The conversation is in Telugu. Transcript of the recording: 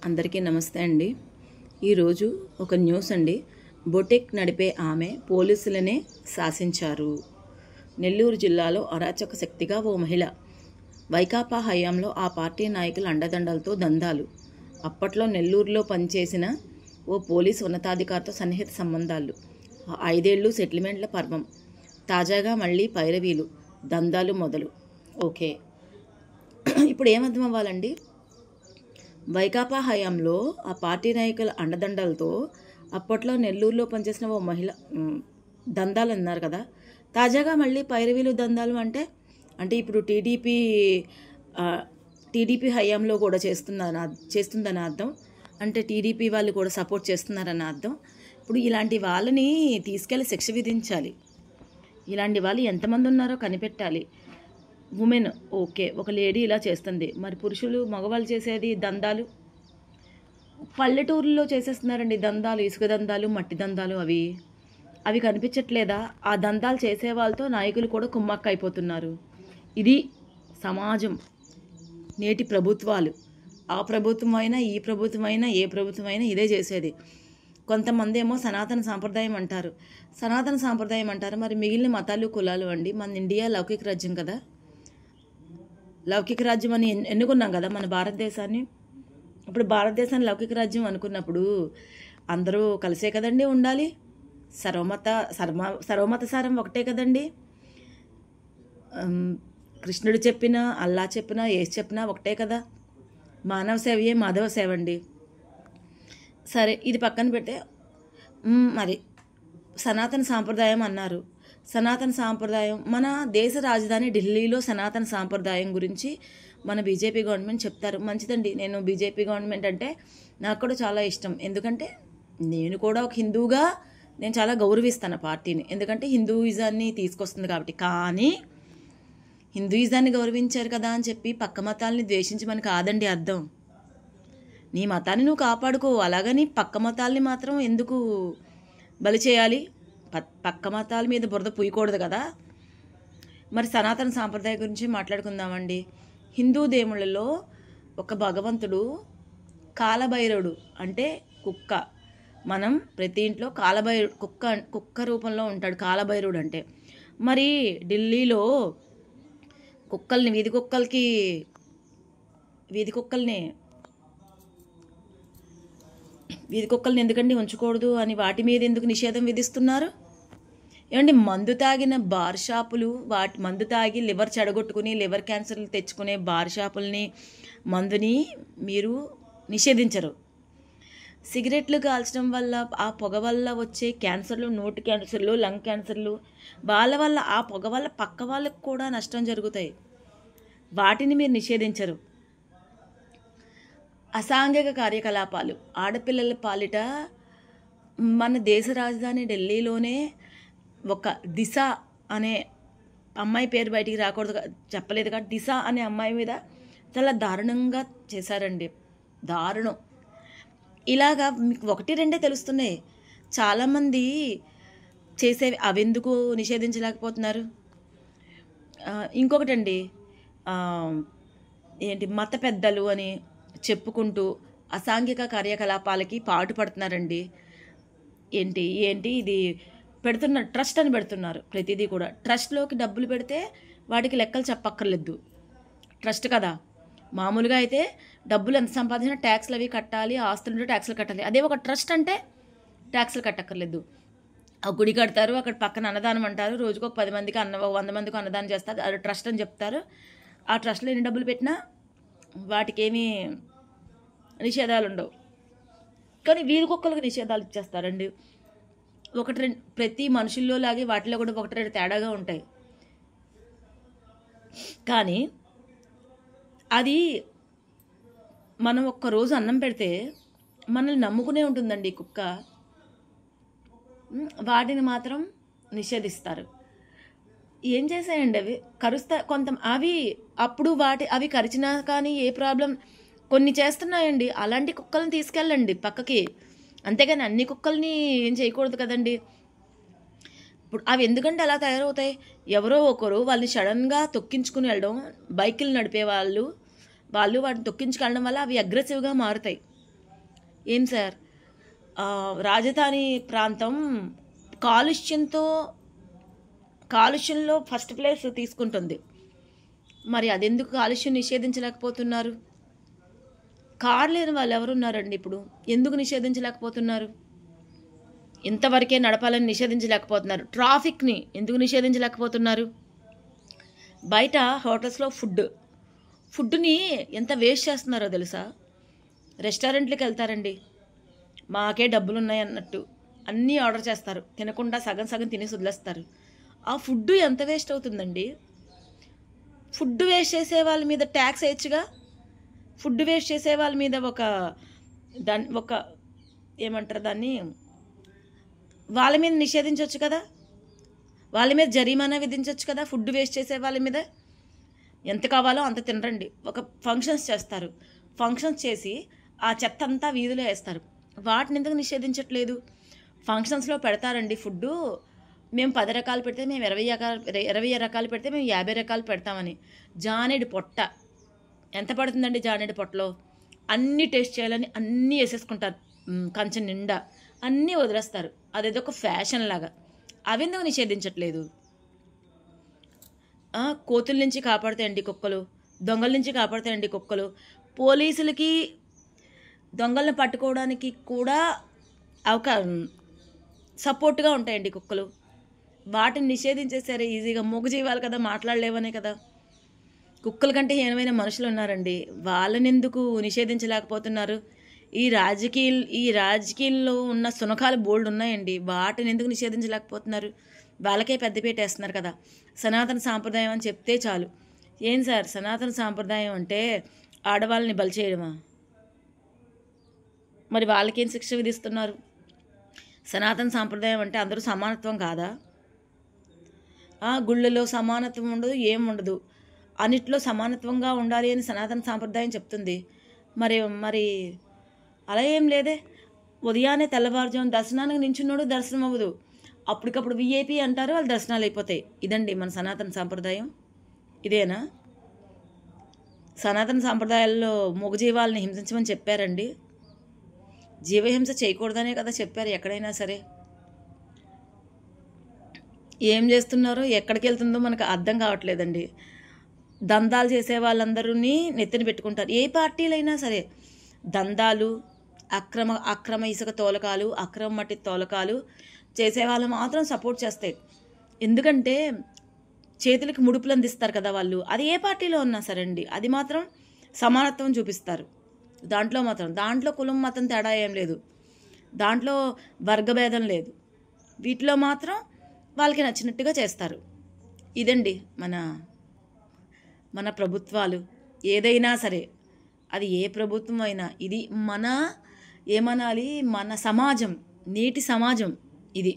అందరికీ నమస్తే అండి. ఈరోజు ఒక న్యూస్ అండి. బొటెక్ నడిపే ఆమె పోలీసులనే శాసించారు. నెల్లూరు జిల్లాలో అరాచక శక్తిగా ఓ మహిళ. వైకాపా హయాంలో ఆ పార్టీ నాయకుల అండదండలతో దందాలు. అప్పట్లో నెల్లూరులో పనిచేసిన ఓ పోలీసు ఉన్నతాధికారితో సన్నిహిత సంబంధాలు. 5 ఏళ్ళు సెటిల్మెంట్ల పర్వం. తాజాగా మళ్ళీ పైరవీలు, దందాలు మొదలు. ఓకే, ఇప్పుడు ఏమర్థం అవ్వాలండి? వైకాపా హయాంలో ఆ పార్టీ నాయకుల అండదండలతో అప్పట్లో నెల్లూరులో పనిచేసిన ఓ మహిళ దందాలు అన్నారు కదా. తాజాగా మళ్ళీ పైరవీలు, దందాలు అంటే ఇప్పుడు టీడీపీ హయాంలో కూడా చేస్తుందని అర్థం. అంటే టీడీపీ వాళ్ళు కూడా సపోర్ట్ చేస్తున్నారన్న అర్థం. ఇప్పుడు ఇలాంటి వాళ్ళని తీసుకెళ్ళి శిక్ష విధించాలి. ఇలాంటి వాళ్ళు ఎంతమంది ఉన్నారో కనిపెట్టాలి. ఉమెన్ ఓకే, ఒక లేడీ ఇలా చేస్తుంది, మరి పురుషులు, మగవాళ్ళు చేసేది దందాలు పల్లెటూరులో చేసేస్తున్నారండి. దందాలు, ఇసుక దందాలు, మట్టి దందాలు అవి కనిపించట్లేదా? ఆ దందాలు చేసే వాళ్ళతో నాయకులు కూడా కుమ్మక్క అయిపోతున్నారు. ఇది సమాజం, నేటి ప్రభుత్వాలు. ఆ ప్రభుత్వమైనా, ఈ ప్రభుత్వమైనా, ఏ ప్రభుత్వమైనా ఇదే చేసేది. కొంతమంది ఏమో సనాతన సాంప్రదాయం అంటారు. మరి మిగిలిన మతాలు, కులాలు అండి. మన ఇండియా లౌకిక రాజ్యం కదా. లౌకిక రాజ్యం అని ఎన్నుకున్నాం కదా మన భారతదేశాన్ని. ఇప్పుడు భారతదేశాన్ని లౌకిక రాజ్యం అనుకున్నప్పుడు అందరూ కలిసే కదండి ఉండాలి. సర్వమత సారం ఒకటే కదండి. కృష్ణుడు చెప్పినా, అల్లా చెప్పినా, ఏసు చెప్పినా ఒకటే కదా. మానవ సేవయే మాధవ సేవ అండి. సరే, ఇది పక్కన పెడితే మరి సనాతన సాంప్రదాయం అన్నారు. సనాతన సాంప్రదాయం, మన దేశ రాజధాని ఢిల్లీలో సనాతన సాంప్రదాయం గురించి మన బీజేపీ గవర్నమెంట్ చెప్తారు. మంచిదండి. నేను బీజేపీ గవర్నమెంట్ అంటే నాకు కూడా చాలా ఇష్టం. ఎందుకంటే నేను కూడా ఒక హిందూగా నేను చాలా గౌరవిస్తాను పార్టీని. ఎందుకంటే హిందూయిజాన్ని తీసుకొస్తుంది కాబట్టి. కానీ హిందూయిజాన్ని గౌరవించారు కదా అని చెప్పి పక్క మతాలని ద్వేషించమని కాదండి అర్థం. నీ మతాన్ని నువ్వు కాపాడుకో, అలాగని పక్క మతాల్ని మాత్రం ఎందుకు బలి చేయాలి? పక్క మతాల మీద బురద పూయకూడదు కదా. మరి సనాతన సాంప్రదాయం గురించి మాట్లాడుకుందామండి. హిందూ దేవుళ్ళలో ఒక భగవంతుడు కాలభైరవుడు, అంటే కుక్క. మనం ప్రతి ఇంట్లో కుక్క రూపంలో ఉంటాడు కాలభైరవుడు అంటే. మరి ఢిల్లీలో వీధి కుక్కల్ని ఎందుకండి ఉంచకూడదు అని వాటి మీద ఎందుకు నిషేధం విధిస్తున్నారు? ఏమండి, మందు తాగిన బార్ షాపులు, మందు తాగి లివర్ చెడగొట్టుకుని లివర్ క్యాన్సర్లు తెచ్చుకునే బార్ షాపుల్ని, మందుని మీరు నిషేధించరు. సిగరెట్లు కాల్చడం వల్ల, ఆ పొగ వల్ల వచ్చే క్యాన్సర్లు, నోటి క్యాన్సర్లు, లంగ్ క్యాన్సర్లు, ఆ పొగ వల్ల పక్క వాళ్ళకు కూడా నష్టం జరుగుతాయి. వాటిని మీరు నిషేధించరు. అసాంఘిక కార్యకలాపాలు, ఆడపిల్లల పాలిట మన దేశ రాజధాని ఢిల్లీలోనే ఒక దిశ అనే అమ్మాయి పేరు బయటికి రాకూడదు, చెప్పలేదు కాబట్టి దిశ అనే అమ్మాయి మీద చాలా దారుణంగా చేశారండి. దారుణం. ఇలాగా మీకు 1-2 తెలుస్తున్నాయి. చాలామంది చేసేవి అవెందుకు నిషేధించలేకపోతున్నారు? ఇంకొకటండి, మత పెద్దలు అని చెప్పుకుంటూ అసాంఘిక కార్యకలాపాలకి పాటుపడుతున్నారండి. ఏంటి ఇది పెడుతున్నారు, ట్రస్ట్ అని పెడుతున్నారు. ప్రతిదీ కూడా ట్రస్ట్లోకి డబ్బులు పెడితే వాటికి లెక్కలు చెప్పక్కర్లేదు. ట్రస్ట్ కదా. మామూలుగా అయితే డబ్బులు ఎంత సంపాదించినా ట్యాక్స్లు అవి కట్టాలి, ఆస్తులుంటే ట్యాక్స్లు కట్టాలి. అదే ఒక ట్రస్ట్ అంటే ట్యాక్స్లు కట్టక్కర్లేదు. ఆ గుడి కడతారు, అక్కడ పక్కన అన్నదానం అంటారు, రోజుకు ఒక 10 మందికి 100 మందికి అన్నదానం చేస్తారు, అది ట్రస్ట్ అని చెప్తారు. ఆ ట్రస్ట్లో ఎన్ని డబ్బులు పెట్టినా వాటికి ఏమీ నిషేధాలు ఉండవు. కానీ వీధి కుక్కలకు నిషేధాలు ఇచ్చేస్తారండి. 1-2 ప్రతి మనుషుల్లో లాగే వాటిలో కూడా 1-2 తేడాగా ఉంటాయి. కానీ అది మనం ఒక్కరోజు అన్నం పెడితే మనల్ని నమ్ముకునే ఉంటుందండి కుక్క. వాటిని మాత్రం నిషేధిస్తారు. ఏం చేసాయండి? అవి కరుస్తా అప్పుడు అవి కరిచినా కానీ ఏ ప్రాబ్లం. కొన్ని చేస్తున్నాయండి, అలాంటి కుక్కల్ని తీసుకెళ్ళండి పక్కకి. అంతేగాని అన్ని కుక్కల్ని ఏం చేయకూడదు కదండి. ఇప్పుడు అవి ఎందుకంటే అలా తయారవుతాయి? ఎవరో ఒకరు వాళ్ళని సడన్గా తొక్కించుకుని వెళ్ళడం, బైకులు నడిపే వాళ్ళు వాటిని తొక్కించుకెళ్ళడం వల్ల అవి అగ్రెసివ్గా మారుతాయి. ఏం సార్, రాజధాని ప్రాంతం కాలుష్యంలో ఫస్ట్ ప్లేస్ తీసుకుంటుంది. మరి అదెందుకు కాలుష్యం నిషేధించలేకపోతున్నారు? కారు లేని వాళ్ళు ఎవరున్నారండి ఇప్పుడు? ఎందుకు నిషేధించలేకపోతున్నారు? ఇంతవరకే నడపాలని నిషేధించలేకపోతున్నారు. ట్రాఫిక్ని ఎందుకు నిషేధించలేకపోతున్నారు? బయట హోటల్స్లో ఫుడ్ని ఎంత వేస్ట్ చేస్తున్నారో తెలుసా? రెస్టారెంట్లకు వెళ్తారండి, మాకే డబ్బులు ఉన్నాయి అన్నట్టు అన్నీ ఆర్డర్ చేస్తారు, తినకుండా సగం సగం తినేసి వదిలేస్తారు. ఆ ఫుడ్ ఎంత వేస్ట్ అవుతుందండి? ఫుడ్ వేస్ట్ చేసే వాళ్ళ మీద ట్యాక్స్ వేయచ్చుగా. ఫుడ్ వేస్ట్ చేసే వాళ్ళ మీద ఒక ఏమంటారు దాన్ని, వాళ్ళ మీద నిషేధించవచ్చు కదా, వాళ్ళ మీద జరిమానా విధించవచ్చు కదా. ఫుడ్ వేస్ట్ చేసే వాళ్ళ మీద ఎంత కావాలో అంత తినరండి. ఒక ఫంక్షన్స్ చేస్తారు, ఫంక్షన్స్ చేసి ఆ చెత్త అంతా వీధిలో వేస్తారు. వాటిని ఎందుకు నిషేధించట్లేదు? ఫంక్షన్స్లో పెడతారండి ఫుడ్డు, మేము 10 రకాలు పెడితే మేము 20 రకాలు పెడితే మేము 50 రకాలు పెడతామని. జానెడు పొట్ట ఎంత పడుతుందండి? జానెడు పొట్టలో అన్నీ టేస్ట్ చేయాలని అన్నీ వేసేసుకుంటారు, కంచెం నిండా అన్నీ వదిలేస్తారు. అదేదో ఒక ఫ్యాషన్ లాగా. అవెందుకు నిషేధించట్లేదు? కోతుల నుంచి కాపాడుతాయండి కుక్కలు, దొంగల నుంచి కాపాడుతాయండి కుక్కలు. పోలీసులకి దొంగలను పట్టుకోవడానికి కూడా సపోర్ట్గా ఉంటాయండి కుక్కలు. వాటిని నిషేధించేసారు ఈజీగా. మూగజీవాలు కదా, మాట్లాడలేవనే కదా. కుక్కల కంటే హీనమైన మనుషులు ఉన్నారండి, వాళ్ళని ఎందుకు నిషేధించలేకపోతున్నారు? ఈ రాజకీయాల్లో ఉన్న సునకాలు బోల్డ్ ఉన్నాయండి, వాటిని ఎందుకు నిషేధించలేకపోతున్నారు? వాళ్ళకే పెద్దపీట వేస్తున్నారు కదా. సనాతన సాంప్రదాయం అని చెప్తే చాలు. ఏం సార్, సనాతన సాంప్రదాయం అంటే ఆడవాళ్ళని బలి చేయడమా? మరి వాళ్ళకేం శిక్ష విధిస్తున్నారు? సనాతన సాంప్రదాయం అంటే అందరూ సమానత్వం కాదా? గుళ్ళలో సమానత్వం ఉండదు, ఏముండదు, అన్నిట్లో సమానత్వంగా ఉండాలి అని సనాతన సాంప్రదాయం చెప్తుంది. మరి అలా ఏం లేదే. ఉదయాన్నే తెల్లవారుజాము దర్శనానికి నించున్నాడు, దర్శనం అవ్వదు, అప్పటికప్పుడు విఐపి అంటారు, వాళ్ళు దర్శనాలు అయిపోతాయి. ఇదండి మన సనాతన సాంప్రదాయం? ఇదేనా? సనాతన సాంప్రదాయాల్లో మూగజీవాలని హింసించమని చెప్పారండి. జీవహింస చేయకూడదనే కదా చెప్పారు ఎక్కడైనా సరే. ఏం చేస్తున్నారో ఎక్కడికి వెళ్తుందో మనకు అర్థం కావట్లేదండి. దందాలు చేసే వాళ్ళందరూ నెత్తిన పెట్టుకుంటారు. ఏ పార్టీలైనా సరే దందాలు, అక్రమ ఇసుక తోలకాలు, అక్రమ మట్టి తోలకాలు చేసేవాళ్ళు మాత్రం సపోర్ట్ చేస్తాయి. ఎందుకంటే చేతులకి ముడుపులు అందిస్తారు కదా వాళ్ళు. అది ఏ పార్టీలో ఉన్నా సరే అండి, అది మాత్రం సమానత్వం చూపిస్తారు. దాంట్లో కులం మతం తేడా ఏం లేదు, దాంట్లో వర్గభేదం లేదు. వీటిలో మాత్రం వాళ్ళకి నచ్చినట్టుగా చేస్తారు. ఇదండి మన ప్రభుత్వాలు. ఏదైనా సరే, అది ఏ ప్రభుత్వం అయినా, ఇది మన సమాజం, నేటి సమాజం ఇది.